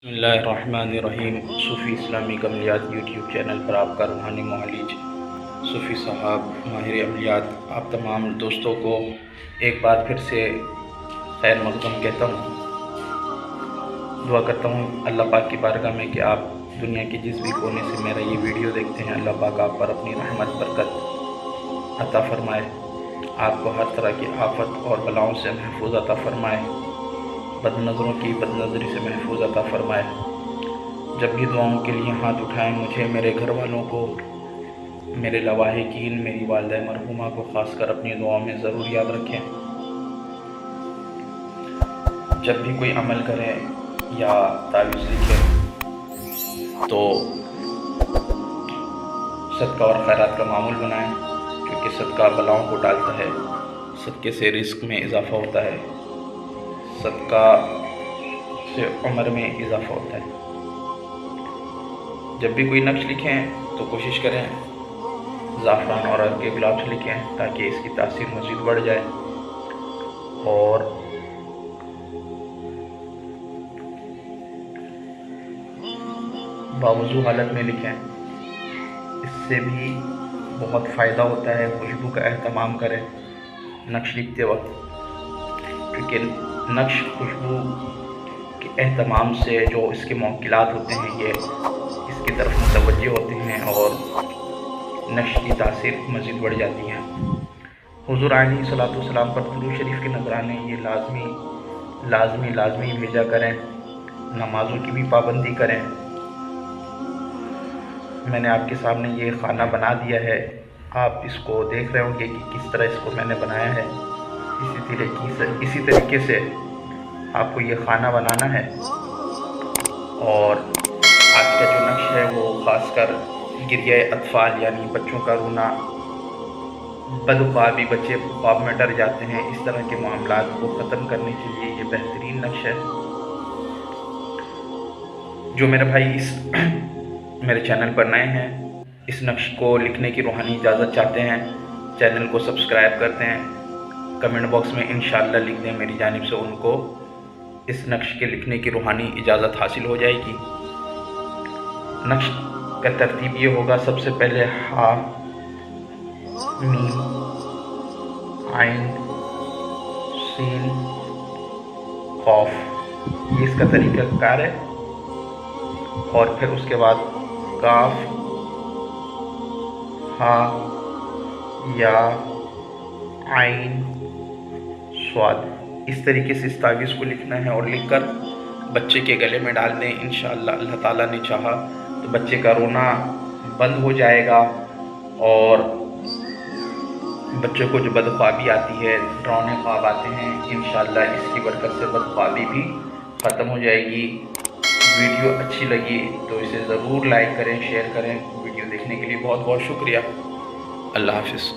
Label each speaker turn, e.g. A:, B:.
A: بسم اللہ الرحمن الرحیم۔ صوفی اسلامی عملیات یوٹیوب چینل پر آپ کا روحانی معالج صوفی صاحب ماہر عملیات آپ تمام دوستوں کو ایک بار پھر سے خیر مقدم کہتا ہوں۔ دعا کرتا ہوں اللہ پاک کی بارگاہ میں کہ آپ دنیا کے جس بھی کونے سے میرا یہ ویڈیو دیکھتے ہیں، اللہ پاک آپ پر اپنی رحمت برکت عطا فرمائے، آپ کو ہر طرح کی آفت اور بلاؤں سے محفوظ عطا فرمائے، بد نظروں کی بد نظری سے محفوظ عطا فرمائے۔ جب بھی دعاؤں کے لیے ہاتھ اٹھائیں، مجھے، میرے گھر والوں کو، میرے لواحقین، میری والدہ مرحومہ کو خاص کر اپنی دعاؤں میں ضرور یاد رکھیں۔ جب بھی کوئی عمل کریں یا تعویذ لکھیں تو صدقہ اور خیرات کا معمول بنائیں، کیونکہ صدقہ بلاؤں کو ٹالتا ہے، صدقے سے رزق میں اضافہ ہوتا ہے، صدقہ سے عمر میں اضافہ ہوتا ہے۔ جب بھی کوئی نقش لکھیں تو کوشش کریں زعفران اور عرق کے گلاب سے لکھیں، تاکہ اس کی تاثیر مزید بڑھ جائے، اور باوضو حالت میں لکھیں، اس سے بھی بہت فائدہ ہوتا ہے۔ خوشبو کا اہتمام کریں نقش لکھتے وقت، کیونکہ نقش خوشبو کے اہتمام سے جو اس کے موکلات ہوتے ہیں یہ اس کی طرف متوجہ ہوتے ہیں اور نقش کی تاثیر مزید بڑھ جاتی ہے۔ حضور علیہ الصلوۃ والسلام پر درود شریف کے نذرانے یہ لازمی بھیجا کریں۔ نمازوں کی بھی پابندی کریں۔ میں نے آپ کے سامنے یہ کھانا بنا دیا ہے، آپ اس کو دیکھ رہے ہوں گے کہ کس طرح اس کو میں نے بنایا ہے۔ اسی طریقے سے آپ کو یہ کھانا بنانا ہے، اور آج کا جو نقش ہے وہ خاص کر گریہ اطفال یعنی بچوں کا رونا، بدخوابی، بچے خواب میں ڈر جاتے ہیں، اس طرح کے معاملات کو ختم کرنے کے لیے یہ بہترین نقش ہے۔ جو میرے بھائی میرے چینل پر نئے ہیں، اس نقش کو لکھنے کی روحانی اجازت چاہتے ہیں، چینل کو سبسکرائب کرتے ہیں، کمنٹ باکس میں انشاءاللہ لکھ دیں، میری جانب سے ان کو اس نقش کے لکھنے کی روحانی اجازت حاصل ہو جائے گی۔ نقش کا ترتیب یہ ہوگا: سب سے پہلے ہا، میم، عین، سین، قاف، یہ اس کا طریقہ کار ہے، اور پھر اس کے بعد کاف، ہا، یا، عین، صاد، اس طریقے سے اس تعویذ کو لکھنا ہے، اور لکھ کر بچے کے گلے میں ڈال دیں۔ انشاءاللہ اللہ تعالیٰ نے چاہا تو بچے کا رونا بند ہو جائے گا، اور بچوں کو جو بدخوابی آتی ہے، ڈراؤنے خواب آتے ہیں، انشاءاللہ اس کی برکت سے بدخوابی بھی ختم ہو جائے گی۔ ویڈیو اچھی لگی تو اسے ضرور لائک کریں، شیئر کریں۔ ویڈیو دیکھنے کے لیے بہت بہت شکریہ۔ اللہ حافظ۔